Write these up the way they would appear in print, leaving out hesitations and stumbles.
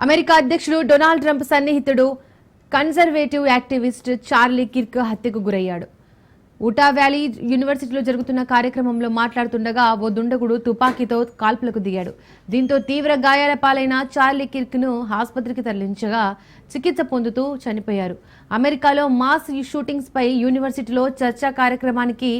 America అధ్యక్షుడు Donald Trump సన్నిహితుడు conservative activist Charlie Kirk హత్యకు గురయ్యాడు. ఉటా వ్యాలీ యూనివర్సిటీలో జరుగుతున్న కార్యక్రమంలో మాట్లాడుతుండగా ఓ దుండగుడు తుపాకీతో కాల్పులకు దిగాడు. దీంతో తీవ్ర గాయాల పాలైన చార్లీ కిర్క్ ను ఆసుపత్రికి తరలించగా చికిత్స పొందుతూ చనిపోయారు. అమెరికాలో మాస్ షూటింగ్స్ పై యూనివర్సిటీలో చర్చా కార్యక్రమానికి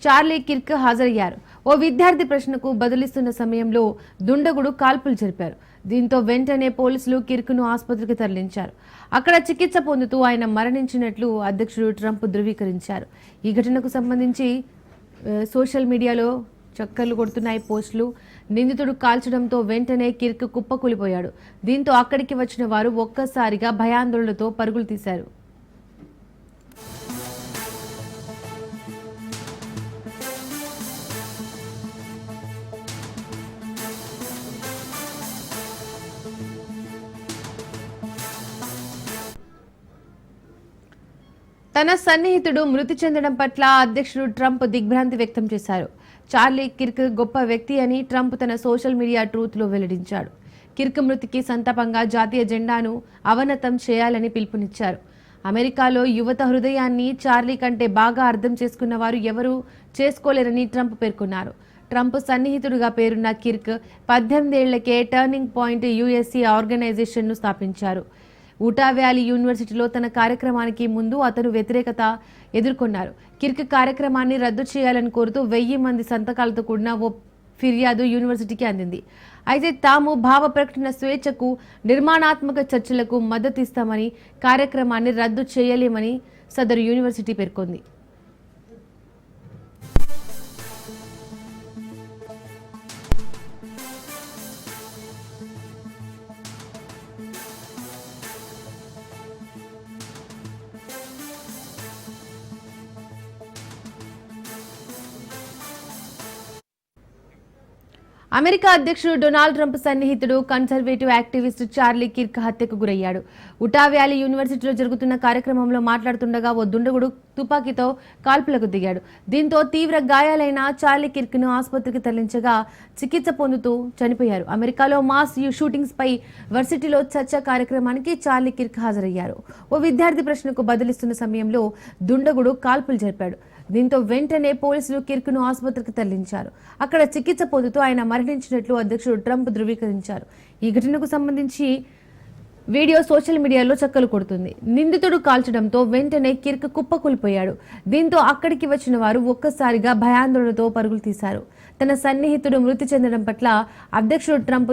చార్లీ కిర్క్ హాజరయ్యారు. ఓ విద్యార్థి ప్రశ్నకు బదులిస్తున్న సమయంలో దుండగుడు కాల్పులు జరిపారు. దీంతో వెంటనే పోలీసులు కిర్క్ ను ఆసుపత్రికి తరలించారు. అక్కడ చికిత్స పొందుతూ ఆయన మరణించినట్లు అధ్యక్షుడు ట్రంప్ ధృవీకరించారు. ఈ ఘటనకు సంబంధించి సోషల్ మీడియాలో చక్కర్లు కొడుతున్నాయి పోస్టులు. నిందితుడు కాల్చడంతో వెంటనే కిర్క్ కుప్పకూలిపోయాడు. దీంతో అక్కడికి వచ్చిన వారు ఒక్కసారిగా భయాందోళనతో పరుగులు తీశారు. తన సన్నిహితుడు మృతి చెందడం పట్ల అధ్యక్షుడు ట్రంప్ దిగ్భ్రాంతి వ్యక్తం చేశారు. చార్లీ కిర్క్ గొప్ప వ్యక్తి అని ట్రంప్ తన సోషల్ మీడియా ట్రూత్ లో వెల్లడించాడు. కిర్క్ మృతికి సంతాపంగా జాతీయ జెండాను అవనతం చేయాలని పిలుపునిచ్చారు. అమెరికాలో యువత హృదయాన్ని చార్లీ కంటే బాగా అర్థం చేసుకున్న వారు ఎవరూ చేసుకోలేరని ట్రంప్ పేర్కొన్నారు. ట్రంప్ సన్నిహితుడిగా పేరున్న కిర్క్ 18 ఏళ్లకే టర్నింగ్ పాయింట్ యుఎస్సి ఆర్గనైజేషన్ ను స్థాపించారు. ఉటా వ్యాలీ యూనివర్సిటీలో తన కార్యక్రమానికి ముందు అతను వ్యతిరేకత ఎదుర్కొన్నారు. కిర్క్ కార్యక్రమాన్ని రద్దు చేయాలని కోరుతూ 1000 మంది సంతకాలతో కూడిన ఓ ఫిర్యాదు యూనివర్సిటీకి అందింది. అయితే తాము భావ ప్రకటన స్వేచ్ఛకు, నిర్మాణాత్మక చర్చలకు మద్దతిస్తామని, కార్యక్రమాన్ని రద్దు చేయలేమని సదరు యూనివర్సిటీ పేర్కొంది. అమెరికా అధ్యక్షుడు డొనాల్డ్ ట్రంప్ సన్నిహితుడు కన్జర్వేటివ్ యాక్టివిస్ట్ చార్లీ కిర్క్ హత్యకు గురయ్యాడు. ఉటా వ్యాలీ యూనివర్సిటీలో జరుగుతున్న కార్యక్రమంలో మాట్లాడుతుండగా ఓ దుండగుడు తుపాకీతో కాల్పులకు దిగాడు. దీంతో తీవ్ర గాయాలైన చార్లీ కిర్క్ ను ఆసుపత్రికి తరలించగా చికిత్స పొందుతూ చనిపోయారు. అమెరికాలో మాస్ షూటింగ్స్ పై వర్సిటీలో చర్చా కార్యక్రమానికి చార్లీ కిర్క్ హాజరయ్యారు. ఓ విద్యార్థి ప్రశ్నకు బదులిస్తున్న సమయంలో దుండగుడు కాల్పులు జరిపాడు. దీంతో వెంటనే పోలీసులు కిర్క్ ను ఆసుపత్రికి తరలించారు. అక్కడ చికిత్స పొందుతూ ఆయన మరణించినట్లు అధ్యక్షుడు ట్రంప్ ధృవీకరించారు. ఈ ఘటనకు సంబంధించి వీడియో సోషల్ మీడియాలో చక్కలు కొడుతుంది. నిందితుడు కాల్చడంతో వెంటనే కిర్క్ కుప్పకూలిపోయాడు. దీంతో అక్కడికి వచ్చిన వారు ఒక్కసారిగా భయాందోళనతో పరుగులు తీశారు. తన సన్నిహితుడు మృతి చెందడం పట్ల అధ్యక్షుడు ట్రంప్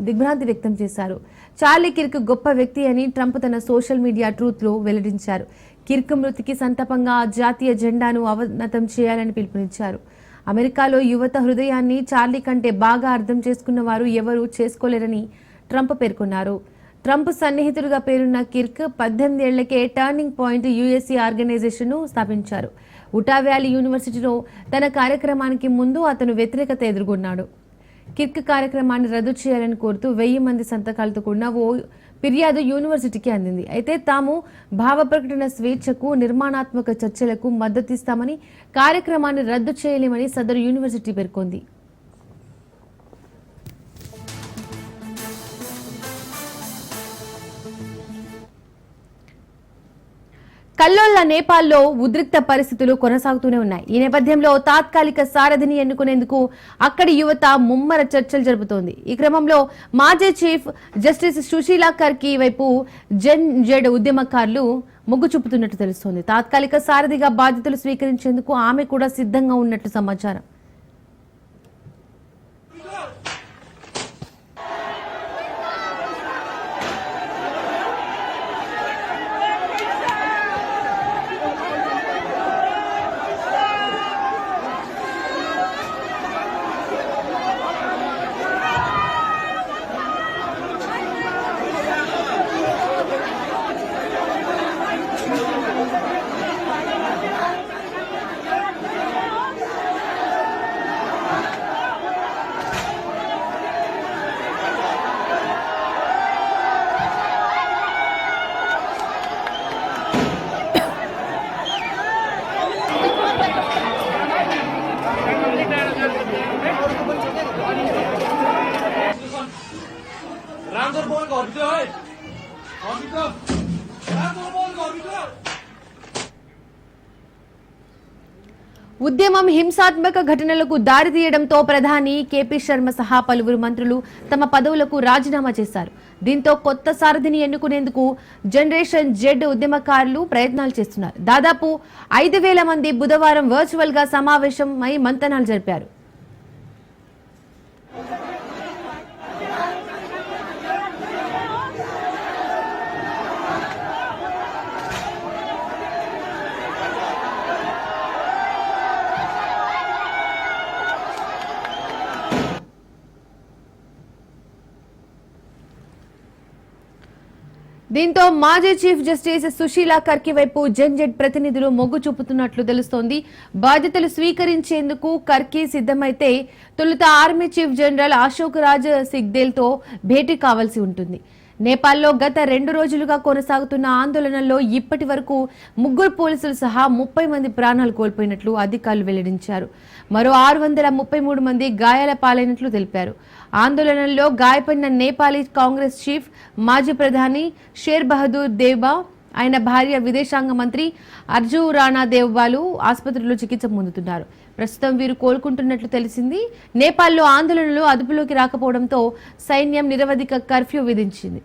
దిగ్భ్రాంతి వ్యక్తం చేశారు. చార్లీ కిర్క్ గొప్ప వ్యక్తి అని ట్రంప్ తన సోషల్ మీడియా ట్రూత్ లో వెల్లడించారు. కిర్క్ మృతికి సంతాపంగా జాతీయ జెండాను అవనతం చేయాలని పిలుపునిచ్చారు. అమెరికాలో యువత హృదయాన్ని చార్లీ కంటే బాగా అర్థం చేసుకున్న వారు ఎవరూ చేసుకోలేరని ట్రంప్ పేర్కొన్నారు. ట్రంప్ సన్నిహితుడిగా పేరున్న కిర్క్ 18 ఏళ్లకే టర్నింగ్ పాయింట్ యుఎస్సి ఆర్గనైజేషన్ ను స్థాపించారు. ఉటా వ్యాలీ యూనివర్సిటీలో తన కార్యక్రమానికి ముందు అతను వ్యతిరేకత ఎదుర్కొన్నాడు. కిర్క్ కార్యక్రమాన్ని రద్దు చేయాలని కోరుతూ 1000 మంది సంతకాలతో కూడిన ఓ ఫిర్యాదు యూనివర్సిటీకి అందింది. అయితే తాము భావ ప్రకటన స్వేచ్ఛకు, నిర్మాణాత్మక చర్చలకు మద్దతిస్తామని, కార్యక్రమాన్ని రద్దు చేయలేమని సదరు యూనివర్సిటీ పేర్కొంది. కల్లోల నేపాల్లో ఉద్రిక్త పరిస్థితులు కొనసాగుతూనే ఉన్నాయి. ఈ నేపథ్యంలో తాత్కాలిక సారథిని ఎన్నుకునేందుకు అక్కడి యువత ముమ్మర చర్చలు జరుపుతోంది. ఈ క్రమంలో మాజీ చీఫ్ జస్టిస్ సుశీలా కర్కి వైపు జెన్ జెడ్ ఉద్యమకారులు మొగ్గు చూపుతున్నట్టు తెలుస్తోంది. తాత్కాలిక సారథిగా బాధ్యతలు స్వీకరించేందుకు ఆమె కూడా సిద్ధంగా ఉన్నట్టు సమాచారం. रामसर बोल ఉద్యమం హింసాత్మక ఘటనలకు దారితీయడంతో ప్రధాని కేపీ శర్మ సహా పలువురు మంత్రులు తమ పదవులకు రాజీనామా చేశారు. దీంతో కొత్త సారథిని ఎన్నుకునేందుకు జనరేషన్ జెడ్ ఉద్యమకారులు ప్రయత్నాలు చేస్తున్నారు. దాదాపు 5,000 మంది బుధవారం వర్చువల్ గా సమావేశమై మంతనాలు జరిపారు. దీంతో మాజీ చీఫ్ జస్టిస్ సుశీలా కర్కి వైపు జెడ్ ప్రతినిధులు మొగ్గు చూపుతున్నట్లు తెలుస్తోంది. బాధ్యతలు స్వీకరించేందుకు కర్కి సిద్ధమైతే తొలుత army chief general Ashok Raj Sigdel తో భేటీ కావాల్సి ఉంటుంది. నేపాల్లో గత 2 రోజులుగా కొనసాగుతున్న ఆందోళనల్లో ఇప్పటి వరకు 3 పోలీసులు సహా 30 మంది ప్రాణాలు కోల్పోయినట్లు అధికారులు వెల్లడించారు. మరో 633 మంది గాయాల పాలైనట్లు తెలిపారు. ఆందోళనల్లో గాయపడిన నేపాలీ కాంగ్రెస్ చీఫ్ మాజీ ప్రధాని షేర్ బహదూర్ దేవ్బా, ఆయన భార్య విదేశాంగ మంత్రి అర్జు రాణా దేవ్బాలు ఆసుపత్రిలో చికిత్స పొందుతున్నారు. ప్రస్తుతం వీరు కోలుకుంటున్నట్లు తెలిసింది. నేపాల్లో ఆందోళనలు అదుపులోకి రాకపోవడంతో సైన్యం నిరవధిక కర్ఫ్యూ విధించింది.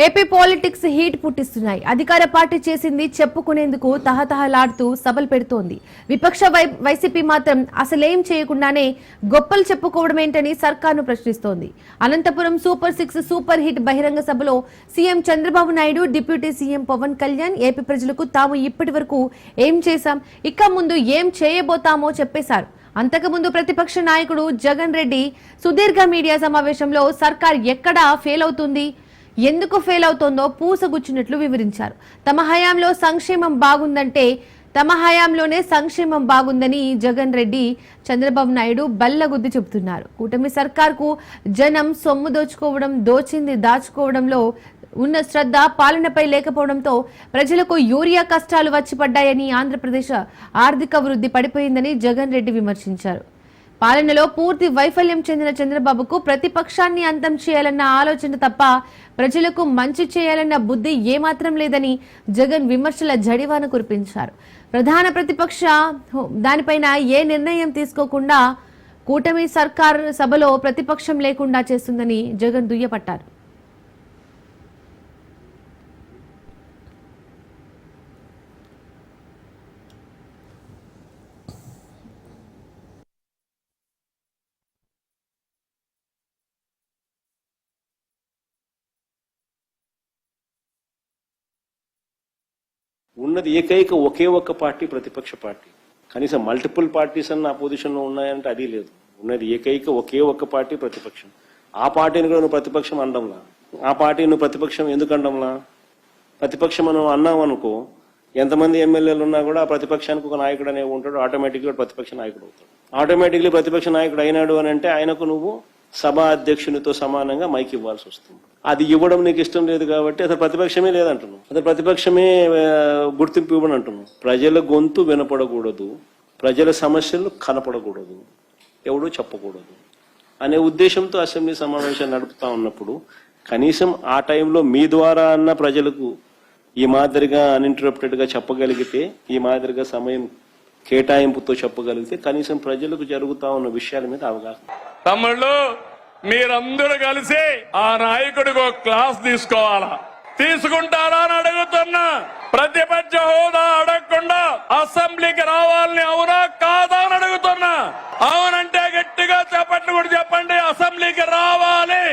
ఏపీ పాలిటిక్స్ హీట్ పుట్టిస్తున్నాయి. అధికార పార్టీ చేసింది చెప్పుకునేందుకు తహతహలాడుతూ సభలు పెడుతోంది. విపక్ష వైసీపీ మాత్రం అసలేం చేయకుండానే గొప్పలు చెప్పుకోవడమేంటని సర్కార్ను ప్రశ్నిస్తోంది. అనంతపురం సూపర్ 6 సూపర్ హిట్ బహిరంగ సభలో CM Chandrababu Naidu, deputy CM Pawan Kalyan AP ప్రజలకు తాము ఇప్పటి వరకు ఏం చేశాం, ఇక ముందు ఏం చేయబోతామో చెప్పేశారు. అంతకుముందు ప్రతిపక్ష నాయకుడు జగన్ రెడ్డి సుదీర్ఘ మీడియా సమావేశంలో సర్కార్ ఎక్కడా ఫెయిల్ అవుతుంది, ఎందుకు ఫెయిల్ అవుతోందో పూసగుచ్చినట్లు వివరించారు. తమ హయాంలో సంక్షేమం బాగుందంటే తమ హయాంలోనే సంక్షేమం బాగుందని జగన్ రెడ్డి, చంద్రబాబు నాయుడు బల్లగుద్ది చెబుతున్నారు. కూటమి సర్కార్కు జనం సొమ్ము దోచుకోవడం, దోచింది దాచుకోవడంలో ఉన్న శ్రద్ధ పాలనపై లేకపోవడంతో ప్రజలకు యూరియా కష్టాలు వచ్చి పడ్డాయని, ఆంధ్రప్రదేశ్ ఆర్థిక వృద్ధి పడిపోయిందని జగన్ రెడ్డి విమర్శించారు. పాలనలో పూర్తి వైఫల్యం చెందిన చంద్రబాబుకు ప్రతిపక్షాన్ని అంతం చేయాలన్న ఆలోచన తప్ప ప్రజలకు మంచి చేయాలన్న బుద్ధి ఏమాత్రం లేదని జగన్ విమర్శల జడివాన కురిపించారు. ప్రధాన ప్రతిపక్ష దానిపైన ఏ నిర్ణయం తీసుకోకుండా కూటమి సర్కార్ సభలో ప్రతిపక్షం లేకుండా చేస్తుందని జగన్ దుయ్యపట్టారు. ఉన్నది ఏకైక ఒకే ఒక్క పార్టీ ప్రతిపక్ష పార్టీ. కనీసం మల్టిపుల్ పార్టీస్ అన్న అపోజిషన్ లో ఉన్నాయంటే అది లేదు. ఉన్నది ఏకైక ఒకే ఒక్క పార్టీ ప్రతిపక్షం. ఆ పార్టీని కూడా నువ్వు ప్రతిపక్షం అనడంలా, ఆ పార్టీ నువ్వు ప్రతిపక్షం ఎందుకు అనడంలా? ప్రతిపక్షం మనం అన్నాం అనుకో, ఎంతమంది ఎమ్మెల్యేలు ఉన్నా కూడా ఆ ప్రతిపక్షానికి ఒక నాయకుడు అనే ఉంటాడు, ఆటోమేటిక్గా ప్రతిపక్ష నాయకుడు అవుతాడు. ఆటోమేటిక్లీ ప్రతిపక్ష నాయకుడు అయినాడు అని అంటే ఆయనకు నువ్వు సభా అధ్యక్షునితో సమానంగా మైక్ ఇవ్వాల్సి వస్తుంది. అది ఇవ్వడం నీకు ఇష్టం లేదు కాబట్టి అసలు ప్రతిపక్షమే లేదంటున్నావు, అసలు ప్రతిపక్షమే గుర్తింపు ఇవ్వడం అంటున్నావు. ప్రజల గొంతు వినపడకూడదు, ప్రజల సమస్యలు కనపడకూడదు, ఎవడూ చెప్పకూడదు అనే ఉద్దేశంతో అసెంబ్లీ సమావేశాలు నడుపుతా ఉన్నప్పుడు కనీసం ఆ టైంలో మీ ద్వారా అన్న ప్రజలకు ఈ మాదిరిగా అన్ఇంటరప్టెడ్ గా చెప్పగలిగితే, ఈ మాదిరిగా సమయం కేటాయింపుతో చెప్పగలిగితే కనీసం ప్రజలకు జరుగుతా ఉన్న విషయాల మీద అవగాహన. తమ్ముళ్ళు, మీరందరూ కలిసి ఆ నాయకుడికి ఒక క్లాస్ తీసుకోవాలా? తీసుకుంటారా అని అడుగుతున్నా. ప్రతిపక్ష హోదా అడగకుండా అసెంబ్లీకి రావాలని అవునా కాదా అని అడుగుతున్నా. అవునంటే గట్టిగా చెప్పండి, కూడా చెప్పండి, అసెంబ్లీకి రావాలి.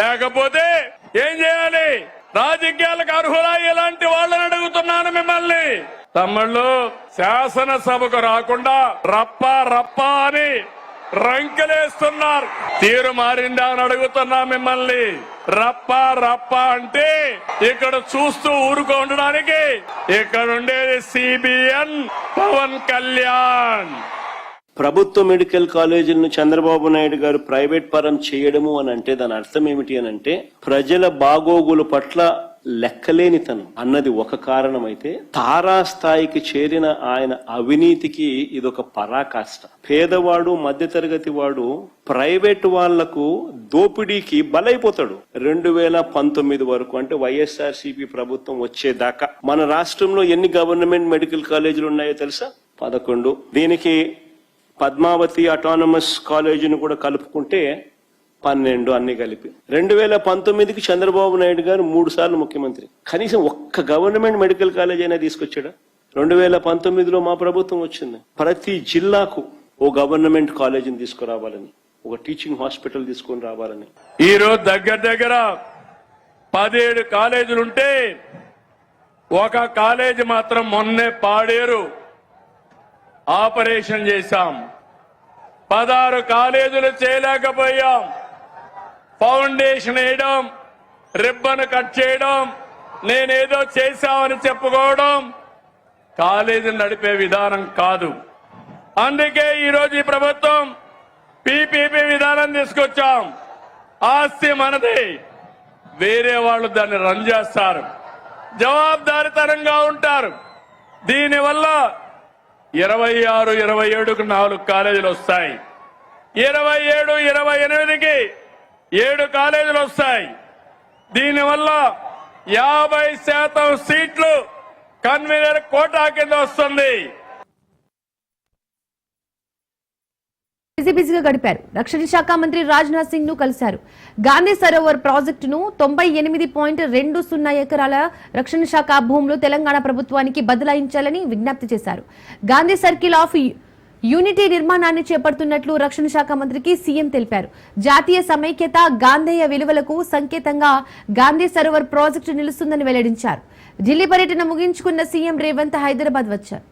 లేకపోతే ఏం చేయాలి? రాజకీయాలకు అర్హులా ఇలాంటి వాళ్ళని అడుగుతున్నాను మిమ్మల్ని. తమ్ముళ్ళు, శాసనసభకు రాకుండా రప్ప రప్ప అని రంకెలేస్తున్నారు. తీరు మారిందా అని అడుగుతున్నా మిమ్మల్ని. రప్ప రప్ప అంటే ఇక్కడ చూస్తూ ఊరుకో ఉండడానికి ఇక్కడ ఉండేది సిబిఎన్ పవన్ కళ్యాణ్. ప్రభుత్వ మెడికల్ కాలేజీలను చంద్రబాబు నాయుడు గారు ప్రైవేట్ పరం చేయడము అని అంటే దాని అర్థం ఏమిటి అని అంటే ప్రజల బాగోగుల పట్ల లెక్కలేనితనం అన్నది ఒక కారణం అయితే తారాస్థాయికి చేరిన ఆయన అవినీతికి ఇదొక పరాకాష్ట. పేదవాడు మధ్యతరగతి వాడు ప్రైవేట్ వాళ్లకు దోపిడీకి బలైపోతాడు. 2019 వరకు అంటే వైఎస్ఆర్సీపీ ప్రభుత్వం వచ్చేదాకా మన రాష్ట్రంలో ఎన్ని గవర్నమెంట్ మెడికల్ కాలేజీలు ఉన్నాయో తెలుసా? 11. దీనికి పద్మావతి అటానమస్ కాలేజీని కూడా కలుపుకుంటే 12 అన్ని కలిపి. 2019కి చంద్రబాబు నాయుడు గారు 3 సార్లు ముఖ్యమంత్రి. కనీసం ఒక్క గవర్నమెంట్ మెడికల్ కాలేజ్ అయినా తీసుకొచ్చాడా? 2019లో మా ప్రభుత్వం వచ్చింది. ప్రతి జిల్లాకు ఓ గవర్నమెంట్ కాలేజీని తీసుకురావాలని, ఒక టీచింగ్ హాస్పిటల్ తీసుకొని రావాలని. ఈ రోజు దగ్గర 17 కాలేజీలుంటే ఒక కాలేజీ మాత్రం మొన్నే పాడేరు ఆపరేషన్ చేశాం. 16 కాలేజీలు చేయలేకపోయాం. ఫౌండేషన్ వేయడం, రిబ్బన్ కట్ చేయడం, నేనేదో చేశామని చెప్పుకోవడం కాలేజీ నడిపే విధానం కాదు. అందుకే ఈరోజు ఈ ప్రభుత్వం పీపీపీ విధానం తీసుకొచ్చాం. ఆస్తి మనది, వేరే వాళ్ళు దాన్ని రన్ చేస్తారు, జవాబుదారితనంగా ఉంటారు. దీనివల్ల 26, 27కు 4 కాలేజీలు వస్తాయి. 27, 28కి 7 కాలేజీలు వస్తాయి. దీనివల్ల 50% సీట్లు కన్వీనర్ కోటా కింద వస్తుంది. బిజీగా గడిపారు. రక్షణ శాఖ మంత్రి రాజ్నాథ్ సింగ్ ను కలిశారు. గాంధీ సరోవర్ ప్రాజెక్టును 98.20 ఎకరాల రక్షణ శాఖ భూములు తెలంగాణ ప్రభుత్వానికి బదలాయించాలని విజ్ఞప్తి చేశారు. గాంధీ సర్కిల్ ఆఫ్ యూనిటీ నిర్మాణాన్ని చేపడుతున్నట్లు రక్షణ శాఖ మంత్రికి సీఎం తెలిపారు. జాతీయ సమైక్యత, గాంధేయ విలువలకు సంకేతంగా గాంధీ సరోవర్ ప్రాజెక్టు నిలుస్తుందని వెల్లడించారు. ఢిల్లీ పర్యటన ముగించుకున్న సీఎం రేవంత్ హైదరాబాద్ వచ్చారు.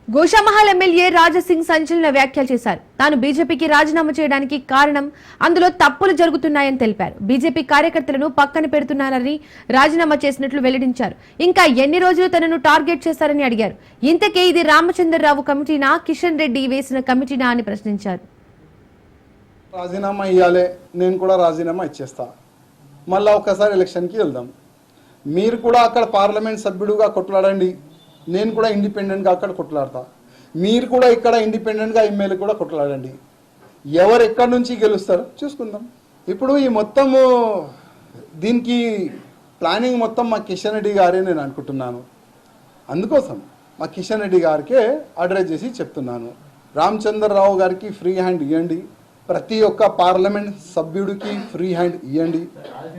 గోషామహల్ ఎమ్మెల్యే రాజాసింగ్ సంచలన వ్యాఖ్యలు చేశారు. తాను బీజేపీకి రాజీనామా చేయడానికి కారణం అందులో తప్పులు జరుగుతున్నాయని తెలిపారు. బీజేపీ కార్యకర్తలను పక్కన పెడుతున్నారని రాజీనామా చేసినట్లు వెల్లడించారు. ఇంకా ఎన్ని రోజులు తనను టార్గెట్ చేశారని అడిగారు. ఇంతకే ఇది రామచంద్రరావు కమిటీనా, కిషన్ రెడ్డి వేసిన కమిటీనా అని ప్రశ్నించారు. రాజీనామా ఇవ్వాలి, నేను కూడా రాజీనామా ఇచ్చేస్తా, మళ్ళా ఒకసారి ఎలక్షన్కి వెళ్దాం. మీరు కూడా అక్కడ పార్లమెంట్ సభ్యుడుగా కొట్లాడండి, నేను కూడా ఇండిపెండెంట్గా అక్కడ కొట్లాడతా. మీరు కూడా ఇక్కడ ఇండిపెండెంట్గా ఎమ్మెల్యే కూడా కొట్లాడండి. ఎవరు ఎక్కడి నుంచి గెలుస్తారో చూసుకుందాం. ఇప్పుడు ఈ మొత్తము దీనికి ప్లానింగ్ మొత్తం మా కిషన్ రెడ్డి గారే నేను అనుకుంటున్నాను. అందుకోసం మా కిషన్ రెడ్డి గారికే అడ్రస్ చేసి చెప్తున్నాను, రామచంద్రరావు గారికి ఫ్రీ హ్యాండ్ ఇవ్వండి, ప్రతి ఒక్క పార్లమెంట్ సభ్యుడికి ఫ్రీ హ్యాండ్ ఇవ్వండి,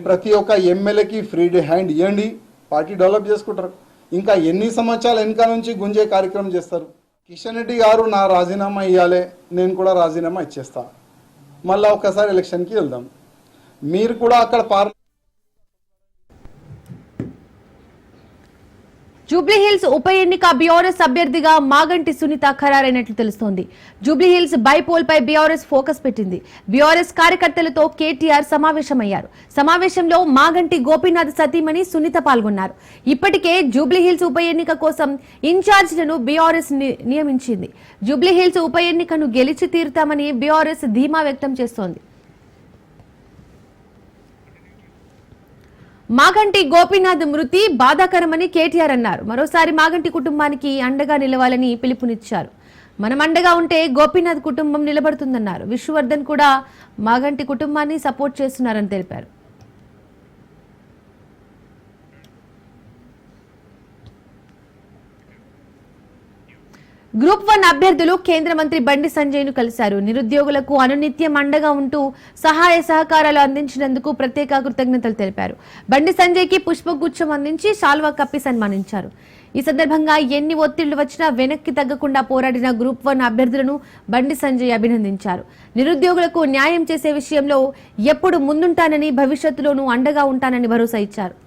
ప్రతి ఒక్క ఎమ్మెల్యేకి ఫ్రీ హ్యాండ్ ఇవ్వండి. పార్టీ డెవలప్ చేసుకుంటారు. ఇంకా ఎన్ని సంవత్సరాలు వెనక నుంచి గుంజే కార్యక్రమం చేస్తారు. కిషన్ రెడ్డి గారు నా రాజీనామా ఇవ్వాలి, నేను కూడా రాజీనామా ఇచ్చేస్తా, మళ్ళా ఒకసారి ఎలక్షన్కి వెళ్దాం. మీరు కూడా అక్కడ జూబ్లీహిల్స్ ఉప ఎన్నిక బీఆర్ఎస్ అభ్యర్థిగా మాగంటి సునీత ఖరారైనట్లు తెలుస్తోంది. జూబ్లీహిల్స్ బైపోల్ పై బీఆర్ఎస్ ఫోకస్ పెట్టింది. బీఆర్ఎస్ కార్యకర్తలతో కేటీఆర్ సమావేశమయ్యారు. సమావేశంలో మాగంటి గోపీనాథ్ సతీమణి సునీత పాల్గొన్నారు. ఇప్పటికే జూబ్లీహిల్స్ ఉప ఎన్నిక కోసం ఇన్ఛార్జీలను బీఆర్ఎస్ నియమించింది. జూబ్లీహిల్స్ ఉప ఎన్నికను గెలిచి తీరుతామని బీఆర్ఎస్ ధీమా వ్యక్తం చేస్తోంది. మాగంటి గోపీనాథ్ మృతి బాధాకరమని కేటీఆర్ అన్నారు. మరోసారి మాగంటి కుటుంబానికి అండగా నిలవాలని పిలుపునిచ్చారు. మనం అండగా ఉంటే గోపీనాథ్ కుటుంబం నిలబడుతుందన్నారు. విష్ణువర్ధన్ కూడా మాగంటి కుటుంబాన్ని సపోర్ట్ చేస్తున్నారని తెలిపారు. గ్రూప్ 1 అభ్యర్థులు కేంద్ర మంత్రి బండి సంజయ్ ను కలిశారు. నిరుద్యోగులకు అనునిత్యం అండగా ఉంటూ సహాయ సహకారాలు అందించినందుకు ప్రత్యేక కృతజ్ఞతలు తెలిపారు. బండి సంజయ్ కి పుష్పగుచ్చం అందించి శాల్వా కప్పి సన్మానించారు. ఈ సందర్భంగా ఎన్ని ఒత్తిళ్లు వచ్చినా వెనక్కి తగ్గకుండా పోరాడిన గ్రూప్ 1 అభ్యర్థులను బండి సంజయ్ అభినందించారు. నిరుద్యోగులకు న్యాయం చేసే విషయంలో ఎప్పుడు ముందుంటానని, భవిష్యత్తులోనూ అండగా ఉంటానని భరోసా ఇచ్చారు.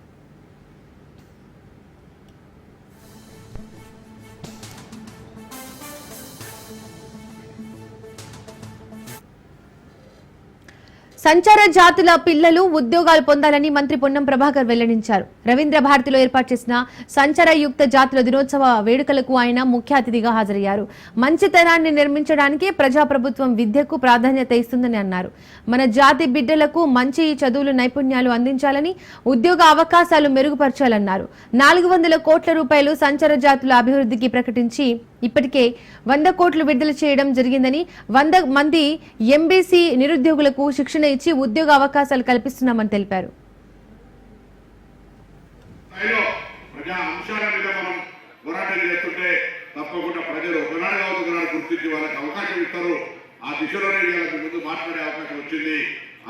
సంచార జాతుల పిల్లలు ఉద్యోగాలు పొందాలని మంత్రి పొన్నం ప్రభాకర్ వెల్లడించారు. రవీంద్ర భారతిలో ఏర్పాటు చేసిన సంచారయుక్త జాతుల దినోత్సవ వేడుకలకు ఆయన ముఖ్య అతిథిగా హాజరయ్యారు. మంచితనాన్ని నిర్మించడానికి ప్రజాప్రభుత్వం విద్యకు ప్రాధాన్యత ఇస్తుందని అన్నారు. మన జాతి బిడ్డలకు మంచి చదువులు, నైపుణ్యాలు అందించాలని, ఉద్యోగ అవకాశాలు మెరుగుపరచాలన్నారు. 400 కోట్ల రూపాయలు సంచార జాతుల అభివృద్ధికి ప్రకటించి ఇప్పటికే 100 కోట్లు విడుదల చేయడం జరిగిందని, 100 మంది ఎంబీసీ నిరుద్యోగులకు శిక్షణ ఇచ్చి ఉద్యోగ అవకాశాలు కల్పిస్తున్నామని తెలిపారు. ప్రజా అంశాల మీద మనం పోరాటం చేస్తుంటే తప్పకుండా ప్రజలు ఒకనాడు గుర్తించి వాళ్ళకి అవకాశం ఇస్తారు. ఆ దిశలోనే వీళ్ళకి ముందు మాట్లాడే అవకాశం వచ్చింది.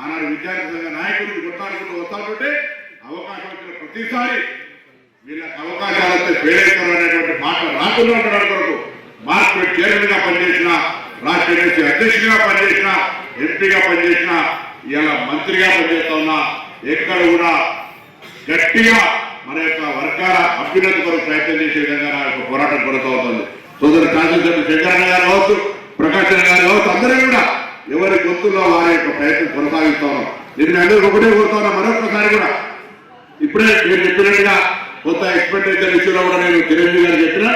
ఆనాడు విద్యార్థి సంఘ నాయకులు కొట్లాడుకుంటూ వస్తాకుంటే అవకాశం వచ్చిన ప్రతిసారి వీళ్ళకి అవకాశాలు వస్తే పేరేస్తారు అనేటువంటి మాట రాకుండా ఉండడం కొరకు మార్కెట్ చైర్మన్ గా పనిచేసిన, రాష్ట్ర ఎన్ఎస్సీ అధ్యక్షుడిగా పనిచేసిన, ఎంపీగా పనిచేసిన, ఇలా మంత్రిగా పనిచేస్తా ఉన్నా ఎక్కడ కూడా గట్టిగా మన యొక్క వర్గాల అభ్యున్నతి కొరకు ప్రయత్నం చేసే విధంగా నా యొక్క పోరాటం కొనసాగుతుంది. సోదరు శాసనసభ్యులు శంకరన్న గారు కావచ్చు, ప్రకాశ్ గారు కావచ్చు, అందరూ కూడా ఎవరి గొంతుల్లో వారి యొక్క ప్రయత్నం కొనసాగిస్తా ఉన్నాం. నేను అందరికీ ఒకటే కోరుతున్నా, మరొకసారి కూడా ఇప్పుడే మీరు చెప్పినట్టుగా కొత్త ఎక్స్పెండిచర్ ఇష్యూలో కూడా నేను చిరంజీవి గారు చెప్పినా,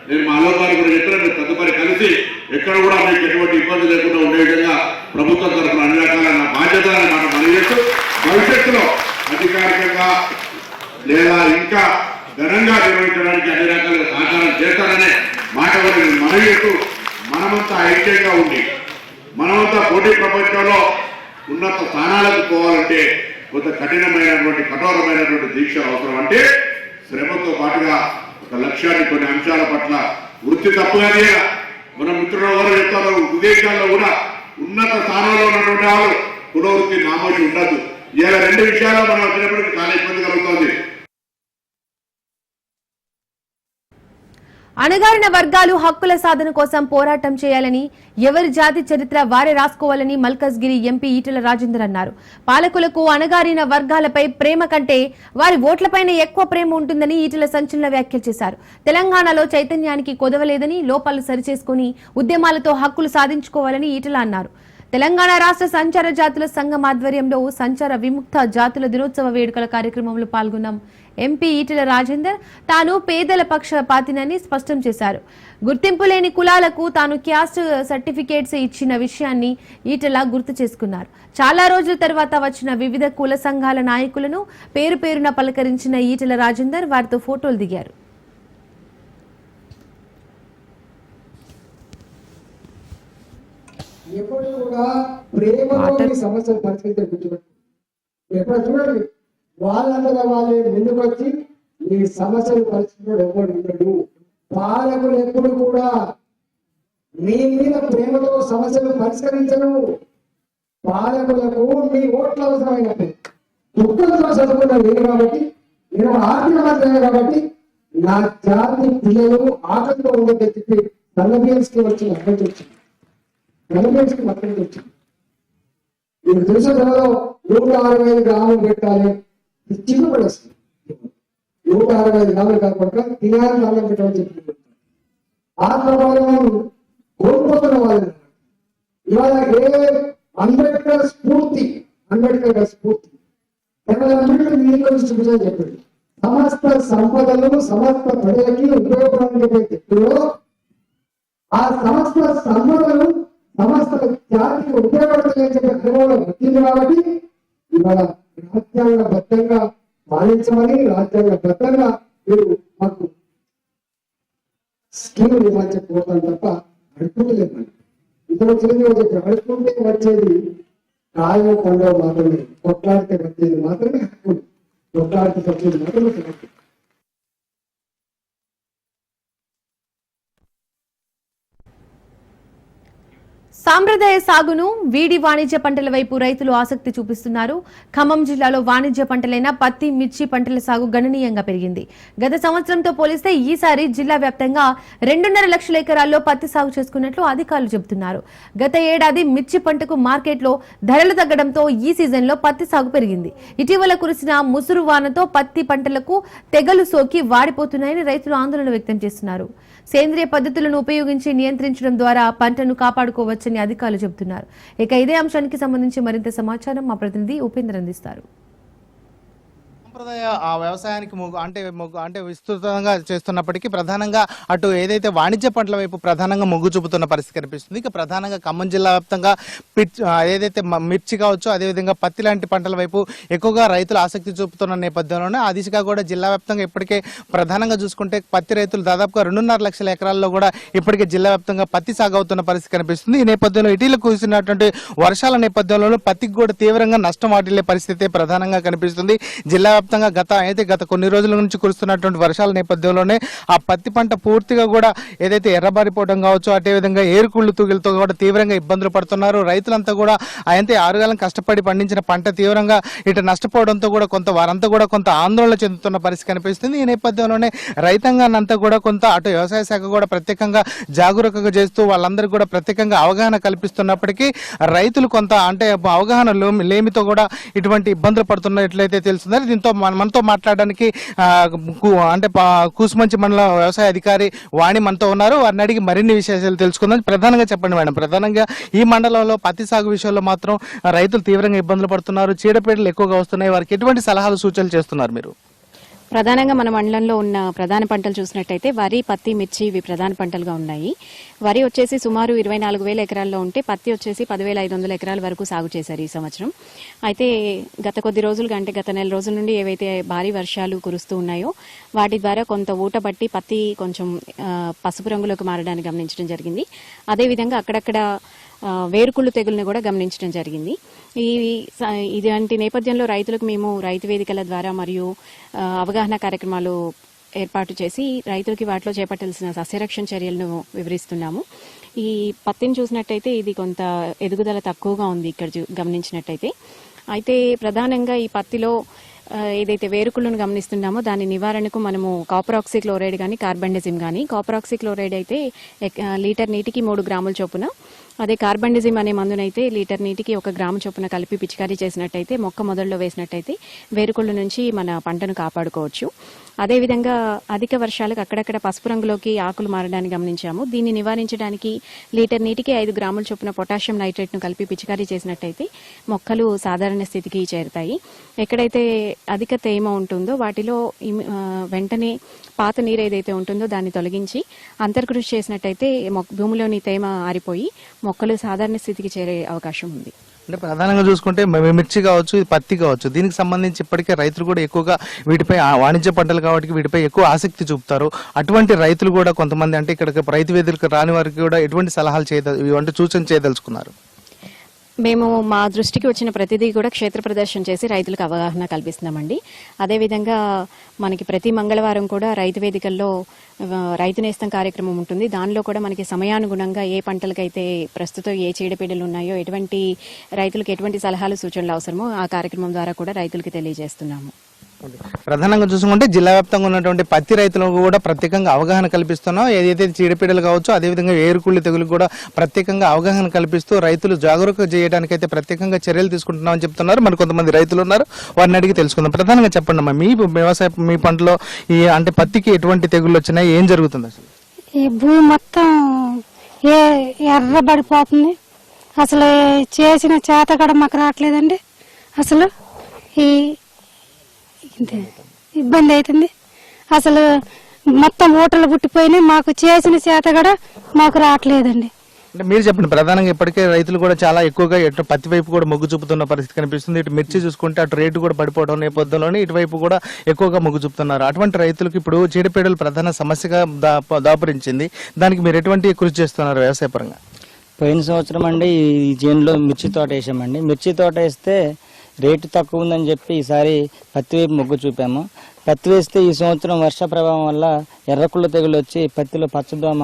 నేను మా అలోక్ గారు కూడా చెప్పినా, మీరు తదుపరి కలిసి ఎక్కడ కూడా మీకు ఎటువంటి ఇబ్బంది లేకుండా ఉండే విధంగా ప్రభుత్వం తరఫున అన్ని రకాల నా బాధ్యత మాట మనవి చేస్తూ భవిష్యత్తులో అధికారికంగా లేదా ఇంకా ఘనంగా నిర్వహించడానికి అన్ని రకాలుగా సహకారం చేస్తారనే మాట కూడా నేను మనవి చేస్తూ, మనమంతా ఐక్యంగా ఉండి మనమంతా పోటీ ప్రపంచంలో ఉన్నత స్థానాలకు పోవాలంటే కొంత కఠినమైనటువంటి, కఠోరమైనటువంటి దీక్ష అవసరం. అంటే శ్రమతో పాటుగా ఒక లక్ష్యాన్ని, కొన్ని అంశాల పట్ల వృత్తి తప్పుగా చేయాలి. మన మిత్రులు ఎవరు చెప్తారు, విదేశాల్లో కూడా ఉన్నత స్థానంలో ఉన్నటువంటి వాళ్ళు కులవృత్తి నామోషి ఉండదు. ఇలా 2 విషయాల్లో మనం వచ్చినప్పటికీ చాలా ఇబ్బంది కలుగుతుంది. అణగారిన వర్గాలు హక్కుల సాధన కోసం పోరాటం చేయాలని, ఎవరి జాతి చరిత్ర వారే రాసుకోవాలని మల్కజ్గిరి ఎంపీ ఈటెల రాజేందర్ అన్నారు. పాలకులకు అణగారిన వర్గాలపై ప్రేమ కంటే వారి ఓట్లపైన ఎక్కువ ప్రేమ ఉంటుందని ఈటెల సంచలన వ్యాఖ్యలు చేశారు. తెలంగాణలో చైతన్యానికి కొదవలేదని, లోపాలు సరిచేసుకుని ఉద్యమాలతో హక్కులు సాధించుకోవాలని ఈటెల అన్నారు. తెలంగాణ రాష్ట్ర సంచార జాతుల సంఘం ఆధ్వర్యంలో సంచార విముక్త జాతుల దినోత్సవ వేడుకల కార్యక్రమంలో పాల్గొన్నాం. ఎంపీ ఈటెల రాజేందర్ తాను పేదల పక్షపాతినని స్పష్టం చేశారు. గుర్తింపు లేని కులాలకు తాను క్యాస్ట్ సర్టిఫికేట్స్ ఇచ్చిన విషయాన్ని ఈటెల గుర్తు చేసుకున్నారు. చాలా రోజుల తర్వాత వచ్చిన వివిధ కుల సంఘాల నాయకులను పేరు పేరున పలకరించిన ఈటెల రాజేందర్ వారితో ఫోటోలు దిగారు. ఎప్పుడు కూడా ప్రేమతో సమస్యలు పరిష్కరించే ఎప్పుడు చూడండి, వాళ్ళందరూ వాళ్ళే ముందుకు వచ్చి ఈ సమస్యలు పరిష్కరించడం ఎవరు ఉండడు. పాలకులు ఎప్పుడు కూడా మీ మీద ప్రేమతో సమస్యలు పరిష్కరించరు. పాలకులకు మీ ఓట్ల అవసరమైనట్టు దుఃఖంతో చదువుకున్న నేను కాబట్టి, నేను ఆర్థిక మంత్రి కాబట్టి నా జాతి పిల్లలు ఆకలితో ఉందని చెప్పి తల్లబియన్స్కి వచ్చిన అర్థం వచ్చింది. గవర్నమెంట్కి మద్దతు వచ్చింది. మీరు దేశంలో 165 గ్రాములు పెట్టాలి, చిన్న పడేస్తుంది. 165 గ్రాములు కాకుండా 6 గ్రాములు పెట్టాలని చెప్పి ఆ ప్రభావం కోల్పోతున్న వాళ్ళని ఇవాళ అంబేద్కర్ స్ఫూర్తి అంబేద్కర్ చెప్పాడు. సమస్త సంపదలు సమస్త ప్రజలకి ఉపయోగపడే చెప్పులో ఆ సమస్త సంపదలు సమస్త జాతికి ఉపయోగపడతాయని చెప్పే క్రమంలో వచ్చింది కాబట్టి ఇవాళ రాజ్యాంగబద్ధంగా పాలించమని, రాజ్యాంగబద్ధంగా మీరు మాకు స్కీమ్ ఇవ్వని చెప్పిపోతాను తప్ప అడుక్కుంటలేమని. ఇతను చిరంజీవి చెప్పి అడుక్కుంటే వచ్చేది కాయం పండుగ మాత్రమే, కొట్లాడితే వచ్చేది మాత్రమే హక్కులు, కొట్లాడితే వచ్చేది మాత్రమే హక్కు. సాంప్రదాయ సాగును వీడి వాణిజ్య పంటల వైపు రైతులు ఆసక్తి చూపిస్తున్నారు. ఖమ్మం జిల్లాలో వాణిజ్య పంటలైన పత్తి, మిర్చి పంటల సాగు గణనీయంగా పెరిగింది. గత సంవత్సరంతో పోలిస్తే ఈసారి జిల్లా వ్యాప్తంగా 2.5 లక్షల ఎకరాల్లో పత్తి సాగు చేసుకున్నట్లు అధికారులు చెబుతున్నారు. గత ఏడాది మిర్చి పంటకు మార్కెట్లో ధరలు తగ్గడంతో ఈ సీజన్లో పత్తి సాగు పెరిగింది. ఇటీవల కురిసిన ముసురు వానతో పత్తి పంటలకు తెగలు సోకి వాడిపోతున్నాయని రైతులు ఆందోళన వ్యక్తం చేస్తున్నారు. సేంద్రియ పద్ధతులను ఉపయోగించి నియంత్రించడం ద్వారా పంటను కాపాడుకోవచ్చని అధికారులు చెబుతున్నారు. ఇక ఇదే అంశానికి సంబంధించి మరింత సమాచారం మా ప్రతినిధి ఉపేంద్ర అందిస్తారు. సాంప్రదాయ వ్యవసాయానికి అంటే విస్తృతంగా చేస్తున్నప్పటికీ ప్రధానంగా అటు ఏదైతే వాణిజ్య పంటల వైపు ప్రధానంగా మొగ్గు చూపుతున్న పరిస్థితి కనిపిస్తుంది. ఇక ప్రధానంగా ఖమ్మం జిల్లా వ్యాప్తంగా ఏదైతే మిర్చి కావచ్చు, అదేవిధంగా పత్తి లాంటి పంటల వైపు ఎక్కువగా రైతులు ఆసక్తి చూపుతున్న నేపథ్యంలోనే ఆ దిశగా కూడా జిల్లా వ్యాప్తంగా ఇప్పటికే ప్రధానంగా చూసుకుంటే పత్తి రైతులు దాదాపుగా 2.5 లక్షల ఎకరాల్లో కూడా ఇప్పటికే జిల్లా వ్యాప్తంగా పత్తి సాగు అవుతున్న పరిస్థితి కనిపిస్తుంది. ఈ నేపథ్యంలో ఇటీవల కురిసినటువంటి వర్షాల నేపథ్యంలో పత్తికి కూడా తీవ్రంగా నష్టం వాటిల్లే పరిస్థితి ప్రధానంగా కనిపిస్తుంది. జిల్లా గత కొన్ని రోజుల నుంచి కురుస్తున్నటువంటి వర్షాల నేపథ్యంలోనే ఆ పత్తి పంట పూర్తిగా కూడా ఏదైతే ఎర్రబారిపోవడం కావచ్చు, అదేవిధంగా ఏరుకుళ్ళు తూగిలతో కూడా తీవ్రంగా ఇబ్బందులు పడుతున్నారు. రైతులంతా కూడా అయితే 6 కాలం కష్టపడి పండించిన పంట తీవ్రంగా ఇటు నష్టపోవడంతో కూడా వారంతా కూడా కొంత ఆందోళన చెందుతున్న పరిస్థితి కనిపిస్తుంది. ఈ నేపథ్యంలోనే రైతాంగాన్ని అంతా కూడా కొంత అటు వ్యవసాయ శాఖ కూడా ప్రత్యేకంగా జాగరూకత చేస్తూ వాళ్ళందరికీ కూడా ప్రత్యేకంగా అవగాహన కల్పిస్తున్నప్పటికీ రైతులు కొంత అంటే అవగాహన లేమితో కూడా ఇటువంటి ఇబ్బందులు పడుతున్నట్లయితే తెలుస్తుంది. దీంతో మనతో మాట్లాడడానికి కూసుమంచి మండల వ్యవసాయ అధికారి వాణి మనతో ఉన్నారు. వారిని అడిగి మరిన్ని విశేషాలు తెలుసుకుందాం. ప్రధానంగా చెప్పండి మేడం, ప్రధానంగా ఈ మండలంలో పత్తి సాగు విషయంలో మాత్రం రైతులు తీవ్రంగా ఇబ్బందులు పడుతున్నారు, చీడపీడలు ఎక్కువగా వస్తున్నాయి. వారికి ఎటువంటి సలహాలు సూచనలు చేస్తున్నారు మీరు? ప్రధానంగా మన మండలంలో ఉన్న ప్రధాన పంటలు చూసినట్టయితే వరి, పత్తి, మిర్చి ఇవి ప్రధాన పంటలుగా ఉన్నాయి. వరి వచ్చేసి సుమారు 24,000 ఎకరాల్లో ఉంటే పత్తి వచ్చేసి 10,500 ఎకరాల వరకు సాగు చేశారు ఈ సంవత్సరం. అయితే గత కొద్ది రోజులుగా అంటే గత నెల రోజుల నుండి ఏవైతే భారీ వర్షాలు కురుస్తూ ఉన్నాయో వాటి ద్వారా కొంత ఊట పట్టి పత్తి కొంచెం పసుపు రంగులోకి మారడానికి గమనించడం జరిగింది. అదేవిధంగా అక్కడక్కడ వేరుకుళ్ళు తెగుల్ని కూడా గమనించడం జరిగింది. ఇలాంటి నేపథ్యంలో రైతులకు మేము రైతు వేదికల ద్వారా మరియు అవగాహన కార్యక్రమాలు ఏర్పాటు చేసి రైతులకి వాటిలో చేపట్టాల్సిన సస్యరక్షణ చర్యలను వివరిస్తున్నాము. ఈ పత్తిని చూసినట్టయితే ఇది కొంత ఎదుగుదల తక్కువగా ఉంది ఇక్కడ గమనించినట్టయితే. అయితే ప్రధానంగా ఈ పత్తిలో ఏదైతే వేరుకుళ్ళను గమనిస్తున్నామో దాని నివారణకు మనము కాపర్ ఆక్సిక్లోరైడ్ కానీ కార్బండిజిమ్ కానీ, కాపర్ ఆక్సిక్లోరైడ్ అయితే లీటర్ నీటికి 3 గ్రాముల చొప్పున, అదే కార్బండిజిమ్ అనే మందునైతే లీటర్ నీటికి 1 గ్రాము చొప్పున కలిపి పిచికారీ చేసినట్టయితే మొక్క మొదల్లో వేసినట్టయితే వేరుకుళ్ళ నుంచి మన పంటను కాపాడుకోవచ్చు. అదేవిధంగా అధిక వర్షాలకు అక్కడక్కడ పసుపు రంగులోకి ఆకులు మారడాన్ని గమనించాము. దీన్ని నివారించడానికి లీటర్ నీటికి 5 గ్రాముల చొప్పున పొటాషియం నైట్రేట్ను కలిపి పిచికారీ చేసినట్టయితే మొక్కలు సాధారణ స్థితికి చేరుతాయి. ఎక్కడైతే అధిక తేమ ఉంటుందో వాటిలో వెంటనే పాత నీరు ఏదైతే ఉంటుందో దాన్ని తొలగించి అంతర్కృషి చేసినట్టయితే భూమిలోని తేమ ఆరిపోయి మొక్కలు సాధారణ స్థితికి చేరే అవకాశం ఉంది. అంటే ప్రధానంగా చూసుకుంటే మిర్చి కావచ్చు, పత్తి కావచ్చు, దీనికి సంబంధించి ఇప్పటికే రైతులు కూడా ఎక్కువగా వీటిపై వాణిజ్య పంటలు కాబట్టి వీటిపై ఎక్కువ ఆసక్తి చూపుతారు. అటువంటి రైతులు కూడా కొంతమంది అంటే ఇక్కడ రైతు వేదికలకు రాని వారికి కూడా ఎటువంటి సలహాలు అంటే సూచన చేయదలుచుకున్నారు? మేము మా దృష్టికి వచ్చిన ప్రతిదీ కూడా క్షేత్ర ప్రదర్శన చేసి రైతులకు అవగాహన కల్పిస్తున్నామండి. అదేవిధంగా మనకి ప్రతి మంగళవారం కూడా రైతు వేదికల్లో రైతు నేస్తం కార్యక్రమం ఉంటుంది. దానిలో కూడా మనకి సమయానుగుణంగా ఏ పంటలకైతే ప్రస్తుతం ఏ చీడపీడలు ఉన్నాయో, ఎటువంటి రైతులకు ఎటువంటి సలహాలు సూచనలు అవసరమో ఆ కార్యక్రమం ద్వారా కూడా రైతులకు తెలియజేస్తున్నాము. ప్రధానంగా చూసుకుంటే జిల్లా వ్యాప్తంగా ఉన్నటువంటి పత్తి రైతులకు కూడా ప్రత్యేకంగా అవగాహన కల్పిస్తున్నాం. ఏదైతే చీడపీడలు కావచ్చు, అదేవిధంగా ఏరుకుళ్ళు తెగులకు కూడా ప్రత్యేకంగా అవగాహన కల్పిస్తూ రైతులు జాగరూకత చేయడానికి అయితే ప్రత్యేకంగా చర్యలు తీసుకుంటున్నామని చెప్తున్నారు. మరి కొంతమంది రైతులు ఉన్నారు, వారిని అడిగి తెలుసుకుందాం. ప్రధానంగా చెప్పండి అమ్మా, మీ వ్యవసాయ మీ పంటలో ఈ అంటే పత్తికి ఎటువంటి తెగుళ్ళు వచ్చినాయి, ఏం జరుగుతుంది అసలు? ఈ భూమి మొత్తం ఎర్రబడిపోతుంది. అసలు చేసిన చేత కూడా మాకు రావట్లేదండి. అసలు ఈ ఇబ్బంది అవుతుంది. అసలు మొత్తం ఊటలు పుట్టిపోయినాయి. మాకు చేసిన చేత కూడా మాకు రావట్లేదండి. అంటే మీరు చెప్పండి, ప్రధానంగా ఇప్పటికే రైతులు కూడా చాలా ఎక్కువగా పత్తి వైపు కూడా మొగ్గు చూపుతున్న పరిస్థితి కనిపిస్తుంది. ఇటు మిర్చి చూసుకుంటే అటు రేటు కూడా పడిపోవడం నేపథ్యంలోనే ఇటువైపు కూడా ఎక్కువగా మొగ్గు చూపుతున్నారు. అటువంటి రైతులకు ఇప్పుడు చీడపీడలు ప్రధాన సమస్యగా దాపురించింది. దానికి మీరు ఎటువంటి కృషి చేస్తున్నారు వ్యవసాయపరంగా? పోయిన సంవత్సరం అండి ఈ జూన్లో మిర్చి తోట వేసామండి. మిర్చి తోట వేస్తే రేటు తక్కువ ఉందని చెప్పి ఈసారి పత్తి వైపు మొగ్గు చూపాము. పత్తి వేస్తే ఈ సంవత్సరం వర్ష ప్రభావం వల్ల ఎర్రకుళ్ళు తెగులు వచ్చి పత్తిలో పచ్చదోమ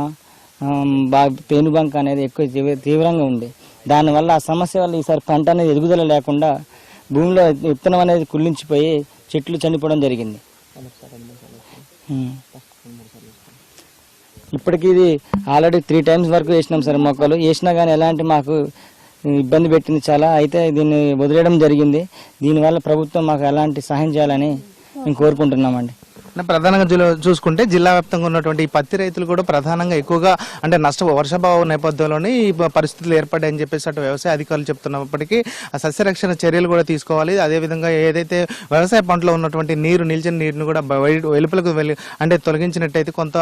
బాగా పేనుబంక అనేది ఎక్కువ తీవ్రంగా ఉంది. దానివల్ల ఆ సమస్య వల్ల ఈసారి పంట అనేది ఎదుగుదల లేకుండా భూమిలో విత్తనం అనేది కుళ్ళించిపోయి చెట్లు చనిపోవడం జరిగింది. ఇప్పటికి ఇది ఆల్రెడీ 3 times వరకు వేసినాం సార్. మొక్కలు వేసినా కానీ ఎలాంటి మాకు ఇబ్బంది పెట్టింది చాలా. అయితే దీన్ని వదిలేయడం జరిగింది. దీనివల్ల ప్రభుత్వం మాకు ఎలాంటి సహాయం చేయాలని మేము కోరుకుంటున్నామండి. ప్రధానంగా చూసుకుంటే జిల్లా వ్యాప్తంగా ఉన్నటువంటి ఈ పత్తి రైతులు కూడా ప్రధానంగా ఎక్కువగా అంటే వర్షాభావ నేపథ్యంలోనే ఈ పరిస్థితులు ఏర్పడ్డాయని చెప్పేసి అటు వ్యవసాయ అధికారులు చెప్తున్నప్పటికీ ఆ సస్యరక్షణ చర్యలు కూడా తీసుకోవాలి. అదేవిధంగా ఏదైతే వ్యవసాయ పంటలో ఉన్నటువంటి నిలిచిన నీరుని కూడా వెలుపలకు అంటే తొలగించినట్టయితే కొంత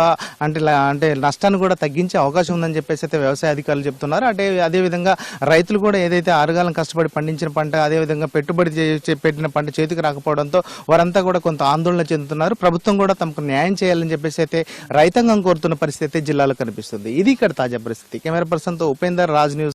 అంటే నష్టాన్ని కూడా తగ్గించే అవకాశం ఉందని చెప్పేసి అయితే వ్యవసాయ అధికారులు చెప్తున్నారు. అదేవిధంగా రైతులు కూడా ఏదైతే ఆరుగాలం కష్టపడి పండించిన పంట అదేవిధంగా పెట్టుబడి పెట్టిన పంట చేతికి రాకపోవడంతో వారంతా కూడా కొంత ఆందోళన చెందుతున్నారు. ప్రభుత్వం కూడా తమకు న్యాయం చేయాలని చెప్పేసి అయితే రైతాంగం కోరుతున్న పరిస్థితి జిల్లాలో కనిపిస్తుంది. ఇది ఇక్కడ తాజా పరిస్థితి. కెమెరా పర్సన్ తో ఉపేందర్, రాజ్ న్యూస్.